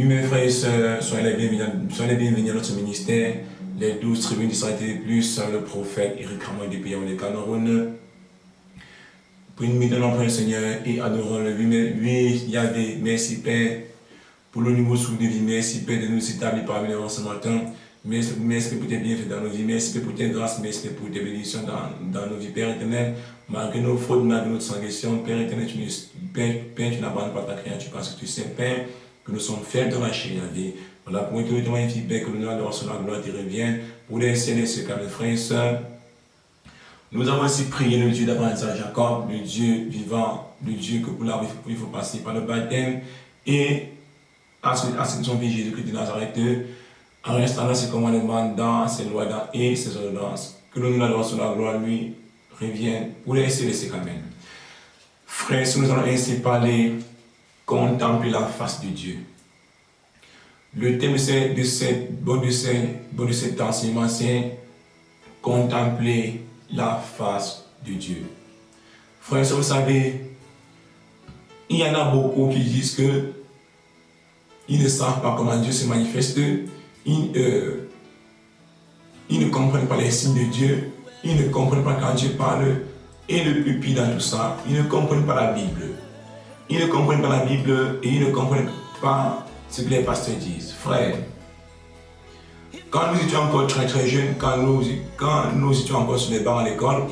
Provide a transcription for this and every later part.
Oui, mes frères et sœurs, soyez les bienvenus à notre ministère, les 12 tribunes d'Israël plus le prophèt Eric Ramon du pays de Cameroun. Prions de l'empereur Seigneur et adorons-le. Oui, Yahvé, merci Père pour le nouveau souffle de vie. Merci Père de nous établir parmi les ce matin. Merci pour tes bienfaits dans nos vies. Merci pour tes grâces. Merci pour tes bénédictions dans nos vies. Père éternel, malgré nos fautes, malgré notre transgression, Père éternel, tu n'abandonnes pas ta créature parce que tu sais, Père, que nous sommes faibles dans la chair, Yahvé. Voilà, pour être magnifique, Père, que l'honneur de recevoir la gloire te revient. Pour les ciels et ceux qui mes frères et sœurs. Nous avons aussi prié le Dieu d'Abraham, Jacob, le Dieu vivant, le Dieu que pour la vie, il faut passer par le baptême et à son Fils Jésus-Christ de Nazareth, en restant dans ses commandements, dans ses lois et ses ordonnances. Que l'honneur de la gloire lui revienne pour les cieux et les Amen. Frères, si nous allons ainsi parler, contempler la face de Dieu. Le thème de cet enseignement, c'est contempler la face de Dieu. Frères, vous savez, il y en a beaucoup qui disent que ils ne savent pas comment Dieu se manifeste, ils ne comprennent pas les signes de Dieu, ils ne comprennent pas quand Dieu parle, et le plus pire dans tout ça, ils ne comprennent pas la Bible. Ils ne comprennent pas la Bible et ils ne comprennent pas ce que les pasteurs disent. Frères, quand nous étions encore très très jeunes, quand nous étions encore sur les bancs à l'école,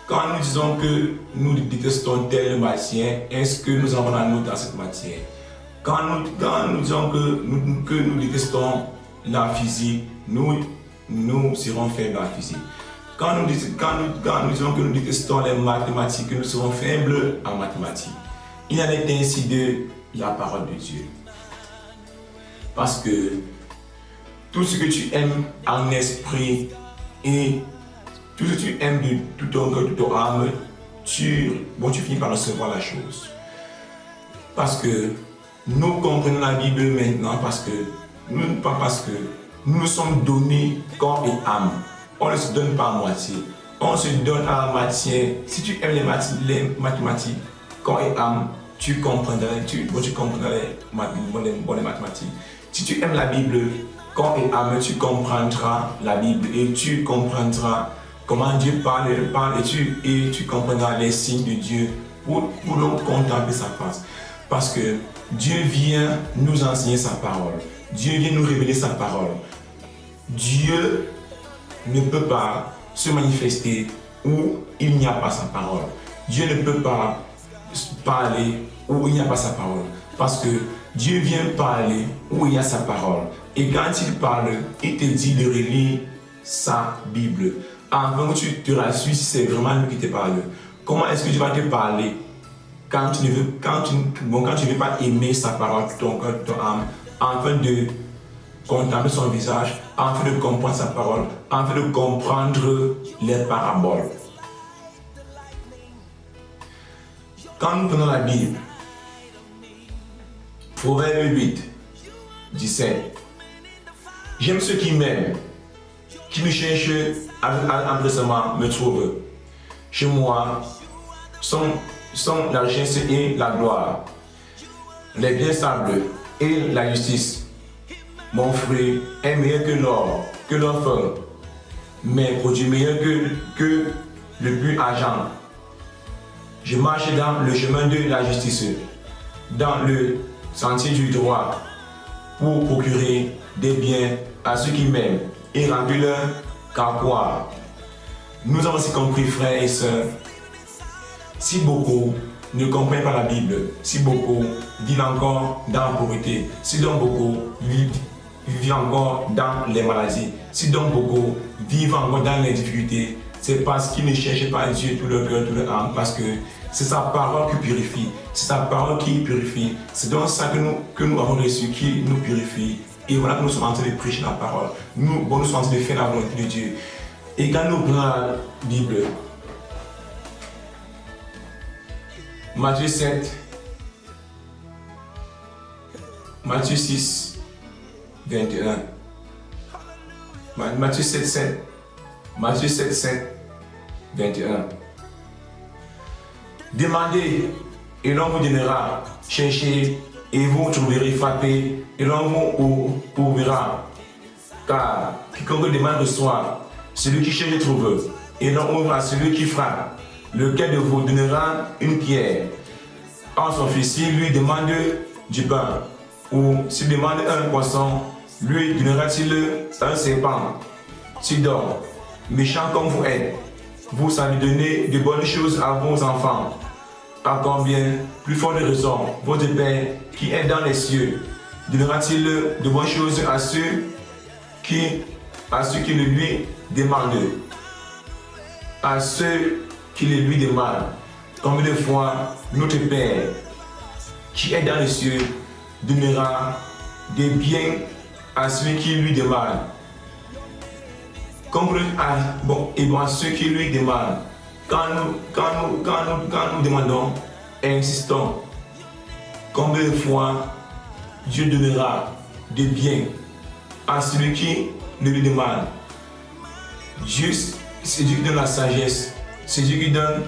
quand nous disons que nous détestons telle matière, est-ce que nous avons la note à cette matière? Quand nous disons que nous détestons la physique, nous serons faibles en physique. Quand nous disons que nous détestons les mathématiques, nous serons faibles en mathématiques. Il en est ainsi de la parole de Dieu. Parce que tout ce que tu aimes en esprit et tout ce que tu aimes de tout ton cœur, de toute ton âme, tu finis par recevoir la chose. Parce que nous comprenons la Bible maintenant, parce que nous nous sommes donnés corps et âme. On ne se donne pas à moitié. On se donne à la matière. Si tu aimes les mathématiques, corps et âme, tu comprendras les mathématiques. Si tu aimes la Bible, corps et âme, tu comprendras la Bible et tu comprendras comment Dieu parle et tu comprendras les signes de Dieu pour donc contempler sa face. Parce que Dieu vient nous enseigner sa parole. Dieu vient nous révéler sa parole. Dieu ne peut pas se manifester où il n'y a pas sa parole. Dieu ne peut pas parler où il n'y a pas sa parole. Parce que Dieu vient parler où il y a sa parole. Et quand il parle, il te dit de relire sa Bible. Afin que tu te rassures si c'est vraiment lui qui te parle. Comment est-ce que tu vas te parler quand tu ne veux pas aimer sa parole, ton cœur, ton âme, afin de contempler son visage, afin de comprendre sa parole, afin de comprendre les paraboles. Quand nous prenons la Bible, Proverbe 8, 17, j'aime ceux qui m'aiment, qui me cherchent empressement, me trouvent. Chez moi sont la richesse et la gloire, les biens stables et la justice. Mon fruit est meilleur que l'or, mes produits meilleurs que le pur argent. Je marche dans le chemin de la justice, dans le sentier du droit, pour procurer des biens à ceux qui m'aiment et remplir leur carquois. Nous avons aussi compris, frères et sœurs, si beaucoup ne comprennent pas la Bible, si beaucoup vivent encore dans la pauvreté, si donc beaucoup vivent encore dans les maladies, si donc beaucoup vivent encore dans les difficultés, c'est parce qu'ils ne cherchent pas Dieu tout leur cœur, tout leur âme, parce que c'est sa parole qui purifie, c'est sa parole qui purifie, c'est donc ça que nous avons reçu qui nous purifie. Et voilà que nous sommes en train de prêcher la parole, nous sommes en train de faire la volonté de Dieu. Et quand nous prenons la Bible, Matthieu 7, Matthieu 6, 21, Matthieu 7, 7, Matthieu 7, 7, 21. Demandez et l'on vous donnera, cherchez et vous trouverez frappés, et l'on vous ouvrira. Car quiconque demande reçoit, celui qui cherche trouve, et l'on ouvre à celui qui frappe. Lequel de vous donnera une pierre à son fils s'il lui demande du pain, ou s'il demande un poisson, lui donnera-t-il un serpent? Si donc, méchant comme vous êtes, vous savez donner de bonnes choses à vos enfants, à combien plus forte raison votre Père qui est dans les cieux donnera-t-il de bonnes choses à ceux qui le lui demandent? À ceux qui le lui demandent. Combien de fois notre Père qui est dans les cieux donnera des biens à ceux qui lui demandent? À ceux qui lui demandent. Quand nous demandons et insistons, combien de fois Dieu donnera des biens à celui qui ne lui demande? Dieu, c'est Dieu qui donne la sagesse, c'est Dieu qui donne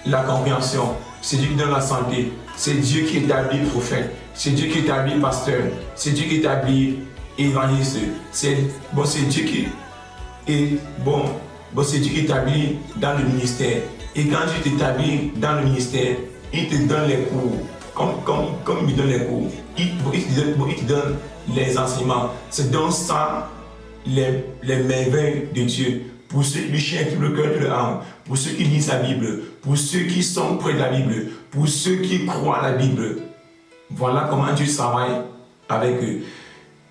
la compréhension, c'est Dieu qui donne la santé, c'est Dieu qui établit prophète, c'est Dieu qui établit pasteur, c'est Dieu qui établit évangéliste, c'est Dieu qui c'est Dieu qui établit dans le ministère. Et quand Dieu t'établit dans le ministère, il te donne les cours. Comme il donne les cours, il te donne les enseignements. C'est donc ça les merveilles de Dieu. Pour ceux qui lui cherchent tout le cœur, tout le âme, pour ceux qui lisent la Bible, pour ceux qui sont près de la Bible, pour ceux qui croient à la Bible. Voilà comment Dieu travaille avec eux.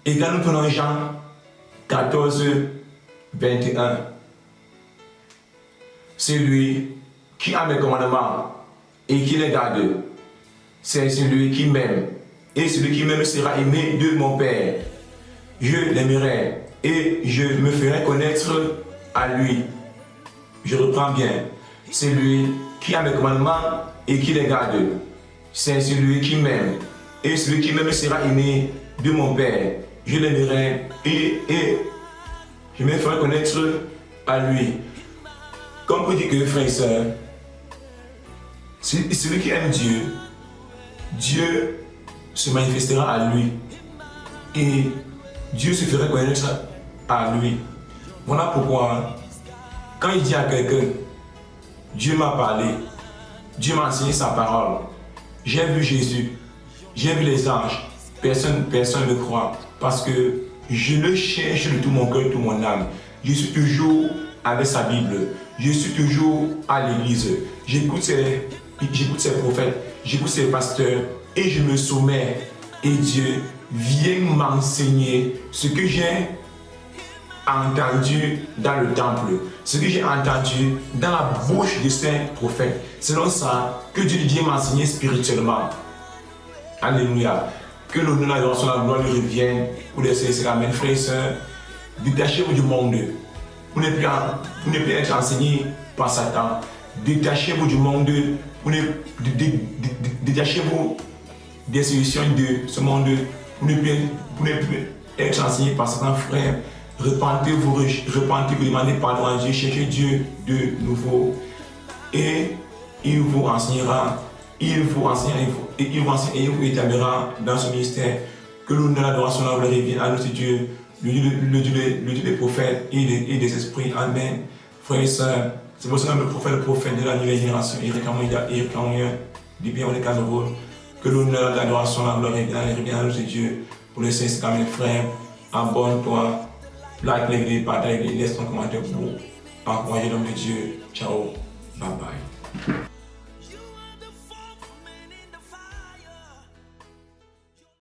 Et quand nous prenons Jean 14, 21, c'est lui qui a mes commandements et qui les garde. C'est celui qui m'aime. Et celui qui m'aime sera aimé de mon Père. Je l'aimerai et je me ferai connaître à lui. Je reprends bien. C'est lui qui a mes commandements et qui les garde. C'est celui qui m'aime. Et celui qui m'aime sera aimé de mon Père. Je l'aimerai et je me ferai connaître à lui. Comme vous dites que, frères et sœurs, celui qui aime Dieu, Dieu se manifestera à lui. Et Dieu se fera connaître à lui. Voilà pourquoi, quand il dit à quelqu'un, Dieu m'a parlé, Dieu m'a enseigné sa parole, j'ai vu Jésus, j'ai vu les anges, personne ne croit. Parce que je le cherche de tout mon cœur, de toute mon âme. Je suis toujours avec sa Bible. Je suis toujours à l'église. J'écoute ses prophètes, j'écoute ses pasteurs et je me soumets. Et Dieu vient m'enseigner ce que j'ai entendu dans le temple, ce que j'ai entendu dans la bouche de ces prophètes. C'est donc ça que Dieu vient m'enseigner spirituellement. Alléluia. Que l'honneur, l'adoration, la gloire lui revienne. Pour les frères, amen. Frères et sœurs, détachez-vous du monde. Vous ne pouvez plus être enseigné par Satan. Détachez-vous du monde. Détachez-vous des solutions de ce monde. Vous ne pouvez plus être enseigné par Satan, frère. Repentez-vous, demandez pardon à Dieu, cherchez Dieu de nouveau. Et il vous enseignera. Il vous enseignera et il vous établira dans ce ministère. Que l'honneur, l'adoration, la gloire revienne à notre Dieu, le Dieu des prophètes et des esprits. Amen. Frères et sœurs, c'est pour ça que le prophète de la nouvelle génération, Eric Amoya, du bien de Cameroun. Que l'honneur, l'adoration, la gloire revienne à notre Dieu. Pour les saints, c'est mes frères. Abonne-toi, like les vidéos, partage, laisse ton commentaire pour encourager l'homme de Dieu. Ciao, bye bye.